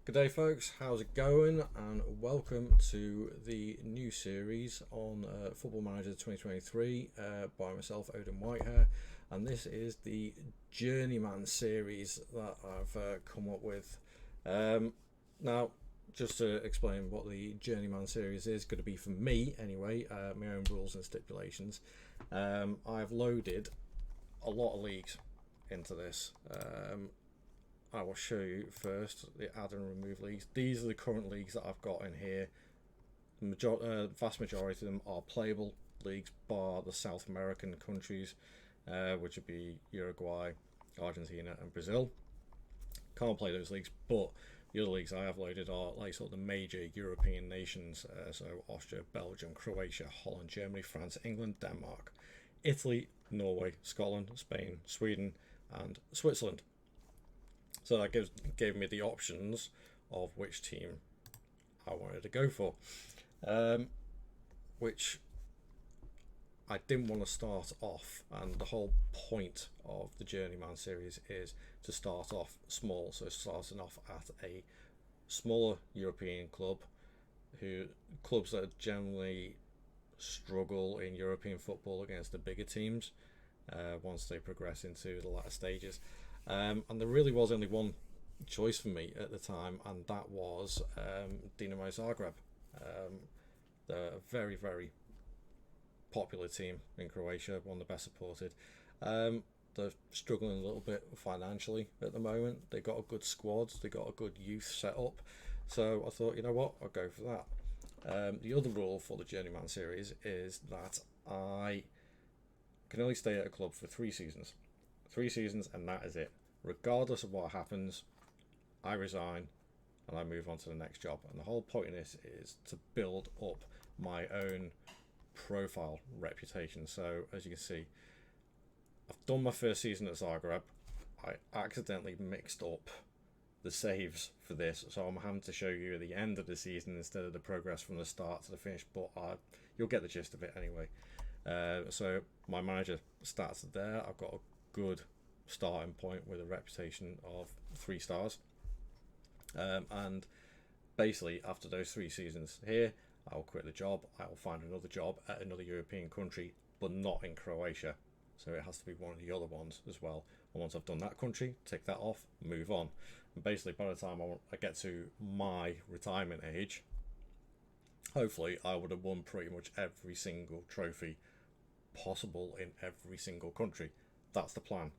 Good day, folks. How's it going? And welcome to the new series on Football Manager 2023 by myself, Odin Whitehair. And this is the Journeyman series that I've come up with. Now, just to explain what the Journeyman series is going to be for me, anyway, my own rules and stipulations. I've loaded a lot of leagues into this. I will show you first the add and remove leagues. These are the current leagues that I've got in here. The vast majority of them are playable leagues, bar the South American countries, which would be Uruguay, Argentina, and Brazil. Can't play those leagues, but the other leagues I have loaded are like sort of the major European nations, so Austria, Belgium, Croatia, Holland, Germany, France, England, Denmark, Italy, Norway, Scotland, Spain, Sweden, and Switzerland. So that gave me the options of which team I wanted to go for, which I didn't want to start off, and the whole point of the Journeyman series is to start off small, so starting off at a smaller European clubs that generally struggle in European football against the bigger teams once they progress into the latter stages. And there really was only one choice for me at the time, and that was Dinamo Zagreb. They're a very, very popular team in Croatia, one of the best supported. They're struggling a little bit financially at the moment. They got a good squad, they got a good youth set up. So I thought, you know what, I'll go for that. The other rule for the Journeyman series is that I can only stay at a club for 3 seasons. 3 seasons, and that is it. Regardless of what happens, I resign and I move on to the next job. And the whole point of this is to build up my own profile reputation. So as you can see, I've done my first season at Zagreb. I accidentally mixed up the saves for this, so I'm having to show you the end of the season instead of the progress from the start to the finish, but you'll get the gist of it anyway. So my manager starts there. I've got a good starting point with a reputation of 3 stars, and basically after those 3 seasons here, I'll quit the job. I'll find another job at another European country, but not in Croatia, so it has to be one of the other ones as well. And once I've done that country, tick that off, move on. And basically by the time I get to my retirement age, hopefully I would have won pretty much every single trophy possible in every single country. That's the plan.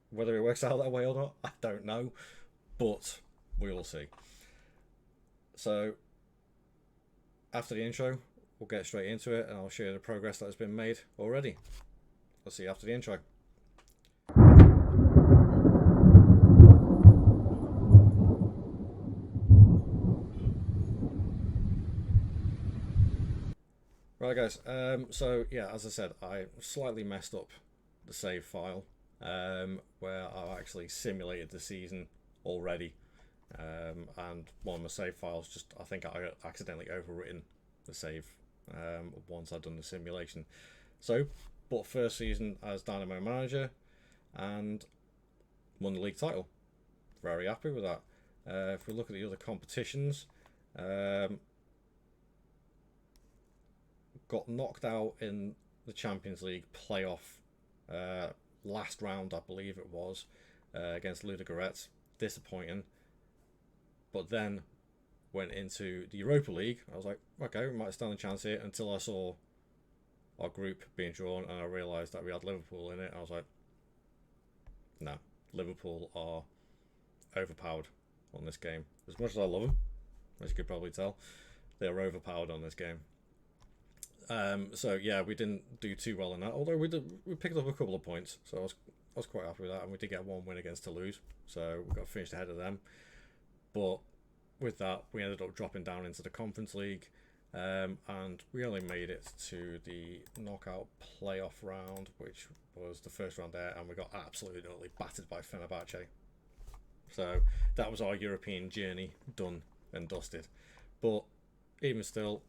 Whether it works out that way or not, I don't know, but we will see. So after the intro, we'll get straight into it, and I'll show you the progress that has been made already. I'll see you after the intro. Right, guys, so yeah, as I said, I slightly messed up the save file, where I've actually simulated the season already, and one of my save files I think I accidentally overwritten the save once I'd done the simulation. So, but first season as Dynamo manager and won the league title. Very happy with that. If we look at the other competitions, got knocked out in the Champions League playoff last round, I believe it was, against Ludogorets. Disappointing. But then went into the Europa League. I was like, okay, we might stand a chance here, until I saw our group being drawn and I realised that we had Liverpool in it. I was like, no, Liverpool are overpowered on this game. As much as I love them, as you could probably tell, they're overpowered on this game. So yeah, we didn't do too well in that, although we picked up a couple of points, so I was quite happy with that, and we did get 1 win against Toulouse, so we got finished ahead of them. But with that, we ended up dropping down into the Conference League, and we only made it to the knockout playoff round, which was the first round there, and we got absolutely battered by Fenerbahce. So that was our European journey done and dusted. But even still,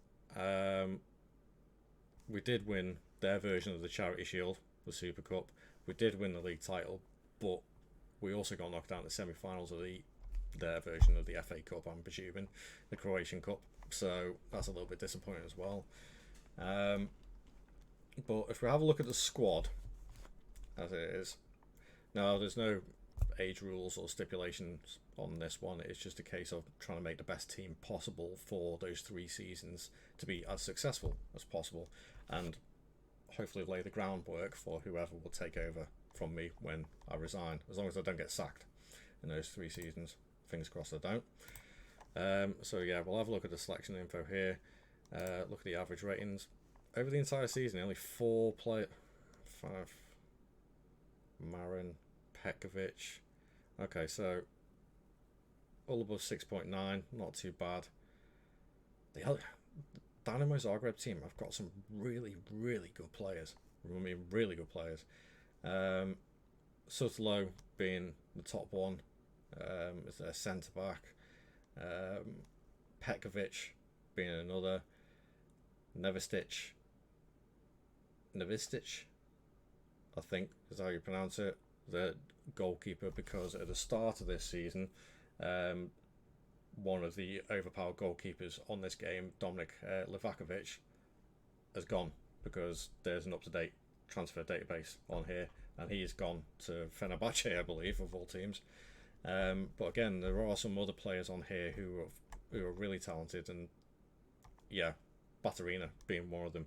we did win their version of the Charity Shield, the Super Cup. We did win the league title, but we also got knocked out in the semi-finals of the their version of the FA Cup, I'm presuming, the Croatian Cup. So that's a little bit disappointing as well. But if we have a look at the squad as it is, now there's no age rules or stipulations on this one. It's just a case of trying to make the best team possible for those 3 seasons to be as successful as possible, and hopefully lay the groundwork for whoever will take over from me when I resign, as long as I don't get sacked in those 3 seasons. Fingers crossed I don't. So yeah, we'll have a look at the selection info here. Look at the average ratings over the entire season. Only 4 5 Marin, Petkovic. Okay, so all above 6.9, not too bad. The other Dynamo Zagreb team, I've got some really good players. I mean, really good players. Sutlo being the top one, is their centre back. Petkovic being another. Nevistic, I think is how you pronounce it, the goalkeeper, because at the start of this season, one of the overpowered goalkeepers on this game, Dominic Livakovic, has gone because there's an up-to-date transfer database on here, and he's gone to Fenerbahce, I believe, of all teams. But again, there are some other players on here who are really talented, and yeah, Baturina being one of them.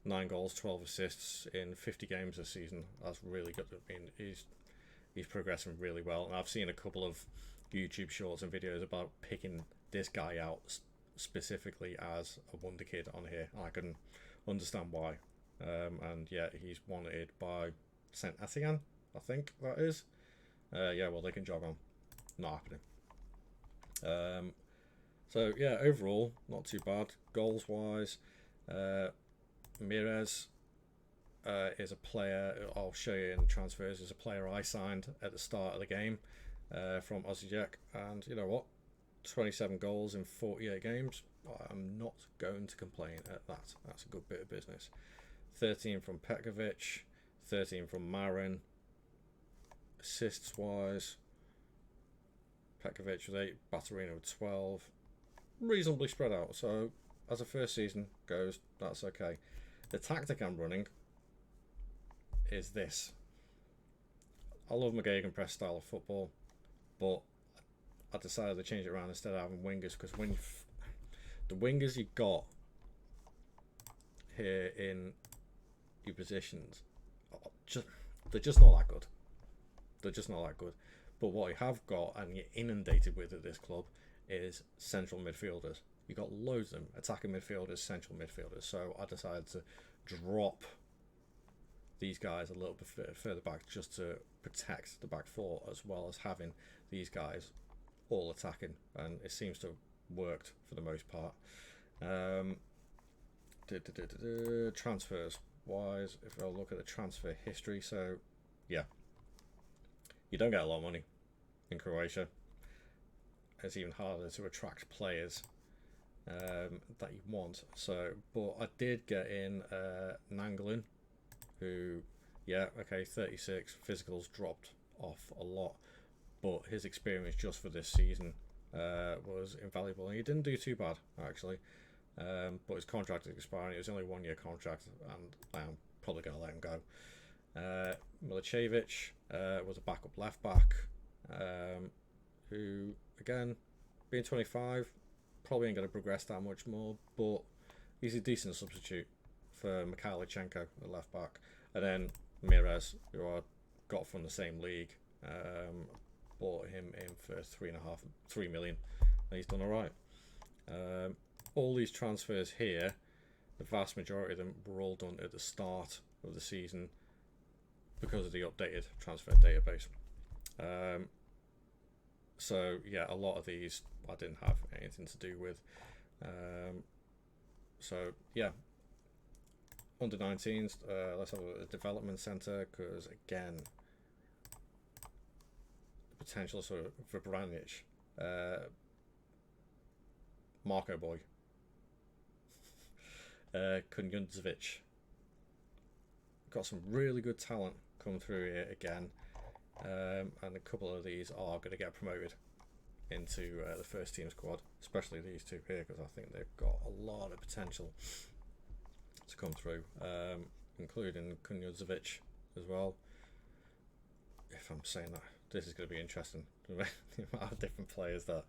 9 goals, 12 assists in 50 games this season. That's really good. I mean, he's progressing really well, and I've seen a couple of YouTube shorts and videos about picking this guy out specifically as a wonder kid on here. I can understand why. And yeah, he's wanted by Saint Etienne, I think that is. Yeah, well, they can jog on. Not happening. So yeah, overall not too bad. Goals wise, Mires is a player, I'll show you in transfers, is a player I signed at the start of the game from Osijek, and you know what, 27 goals in 48 games. I'm not going to complain at that. That's a good bit of business. 13 from Petkovic, 13 from Marin. Assists wise, Petkovic with 8, Baturina with 12. Reasonably spread out, so as a first season goes, that's okay. The tactic I'm running is this. I love my gegenpress style of football, but I decided to change it around instead of having wingers, because when the wingers you got here in your positions, they're just not that good. They're just not that good. But what you have got, and you're inundated with at this club, is central midfielders. You got loads of them, attacking midfielders, central midfielders. So I decided to drop these guys a little bit further back just to protect the back 4, as well as having these guys all attacking, and it seems to have worked for the most part. Transfers wise, if I look at the transfer history, so yeah, you don't get a lot of money in Croatia. It's even harder to attract players that you want. So, but I did get in Nanglin, who, yeah, okay, 36, physicals dropped off a lot, but his experience just for this season was invaluable, and he didn't do too bad actually. But his contract is expiring. It was only a 1-year contract, and I'm probably going to let him go. Milicevic was a backup left back, who, again, being 25, probably ain't going to progress that much more, but he's a decent substitute for Mikhailichenko, the left back. And then Mires, who I got from the same league, bought him in for 3 million, and he's done alright. All these transfers here, the vast majority of them were all done at the start of the season because of the updated transfer database. So yeah, a lot of these I didn't have anything to do with. So yeah, under 19s, let's have a development centre, because again, the potential sort of for Branic, Marco Boy, Kunjundzovic. Got some really good talent come through here again, and a couple of these are going to get promoted into the first team squad, especially these two here, because I think they've got a lot of potential to come through, including Kunjovic as well. If I'm saying that, this is going to be interesting. The amount of different players that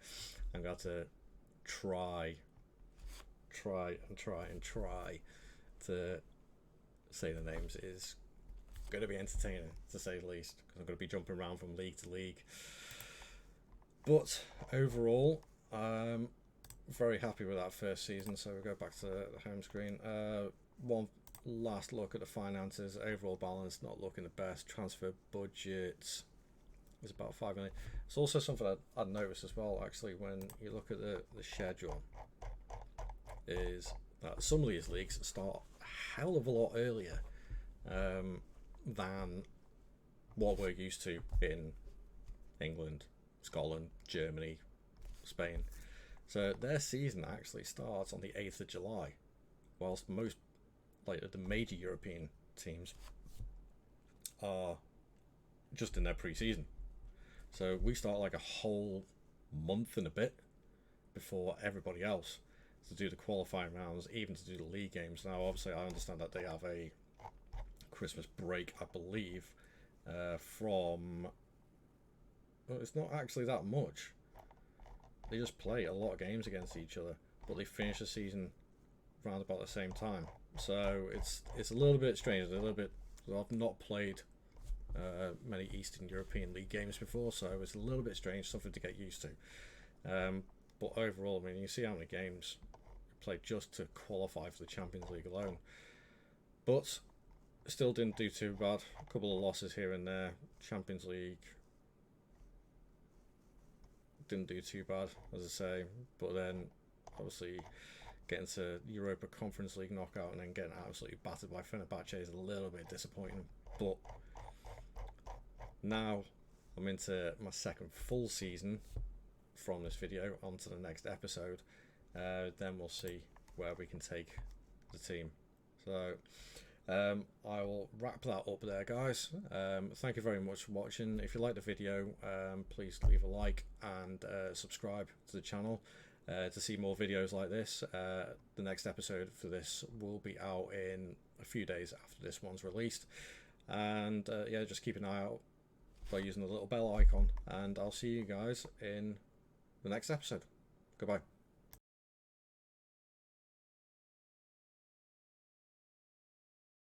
I'm going to try to say the names is going to be entertaining, to say the least, because I'm going to be jumping around from league to league. But overall, very happy with that first season. So we go back to the home screen. One last look at the finances. Overall balance not looking the best. Transfer budget is about 5 million. It's also something that I'd noticed as well, actually, when you look at the schedule, is that some of these leagues start a hell of a lot earlier than what we're used to in England, Scotland, Germany, Spain. So their season actually starts on the 8th of July, whilst most, like the major European teams, are just in their pre-season. So we start like a whole month and a bit before everybody else to do the qualifying rounds, even to do the league games. Now, obviously, I understand that they have a Christmas break, I believe, from... Well, it's not actually that much. They just play a lot of games against each other, but they finish the season around about the same time. So it's a little bit strange. A little bit. I've not played many Eastern European League games before, so it's a little bit strange, something to get used to. But overall, I mean, you see how many games played just to qualify for the Champions League alone. But still didn't do too bad. A couple of losses here and there. Champions League didn't do too bad, as I say. But then, obviously, getting to Europa Conference League knockout and then getting absolutely battered by Fenerbahce is a little bit disappointing. But now I'm into my second full season from this video onto the next episode. Then we'll see where we can take the team. So I will wrap that up there, guys. Thank you very much for watching. If you like the video, please leave a like and subscribe to the channel to see more videos like this. The next episode for this will be out in a few days after this one's released. And yeah, just keep an eye out by using the little bell icon, and I'll see you guys in the next episode. Goodbye.